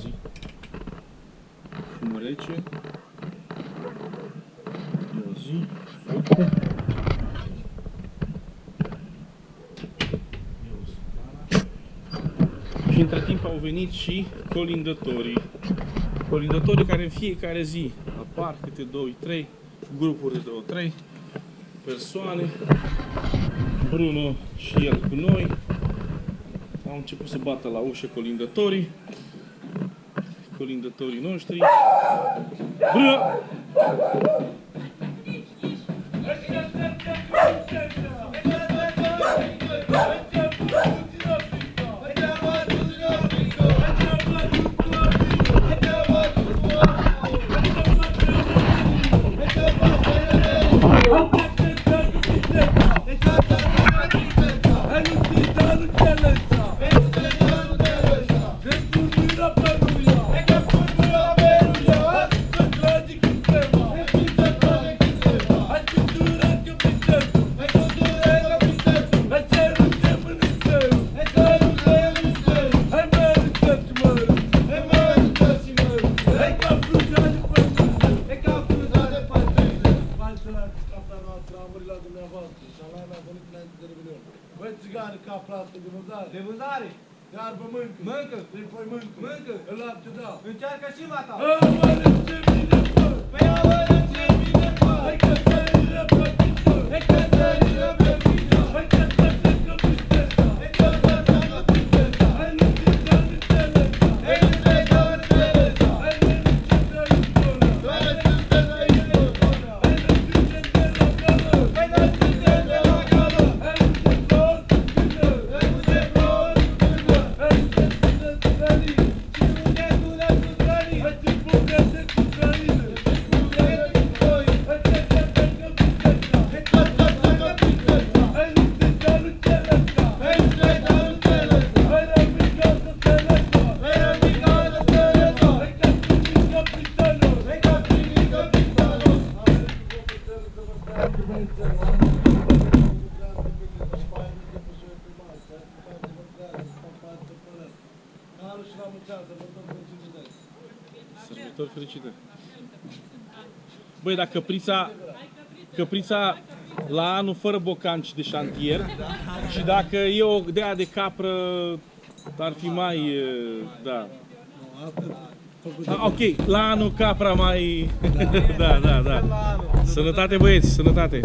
zi. Fumă rece. E o zi. Foc. Și între timp au venit și colindătorii. Colindătorii care în fiecare zi apar câte 2-3 grupuri de 2-3 persoane. Bruno și el cu noi. Au început să bată la ușă colindătorii. Colindătorii noștri. Bruno! Băi, țigane, ca plată de vânzare. De vânzare? Iarbă mâncă. Mâncă? Trei mâncă. Mâncă? În lapte, da. Încearcă și mata. Amără ce bine, bă! Păi amără ce bine, bă! Hai că țările pe picior! Hai că țările pe picior! Hai că țările pe picior! Hai că țările pe picior! Hai nu te dă înțelegea! Hai nu te dă înțelegea! Hai nu te dă iubona! Hai nu te dă iubona! Hai nu te dă la gală! Hai nu te dă la gală! Hai nu te pot până! Hai nu te pot până! Hai nu te dă străni! Și nu te sună cu străni! Hai te pupete cu străină! Hai te dă pe căpiteța! Hai că țările pe picior! Hai nu te dă înțelegea! Hai nu te dă înțelegea! Hai rămica să te lăsa! Hai rămica să te lăsa! Hai că primi capitanul! Hai că primi capitanul! Sărbători fericite! Băi, dar căprița la anul fără bocanci de șantier și dacă e o dea de capră ar fi mai... da. Ok, la anul capra mai... da, da, da. Sănătate, băieți, sănătate!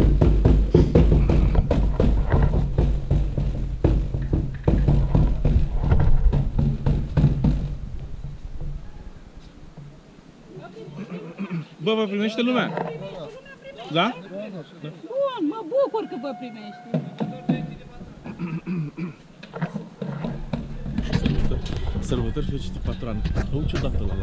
Bă, vă primește lumea? Da? Bun, mă bucur că vă primești. Sărbători fericite, patron. Au ciudată la.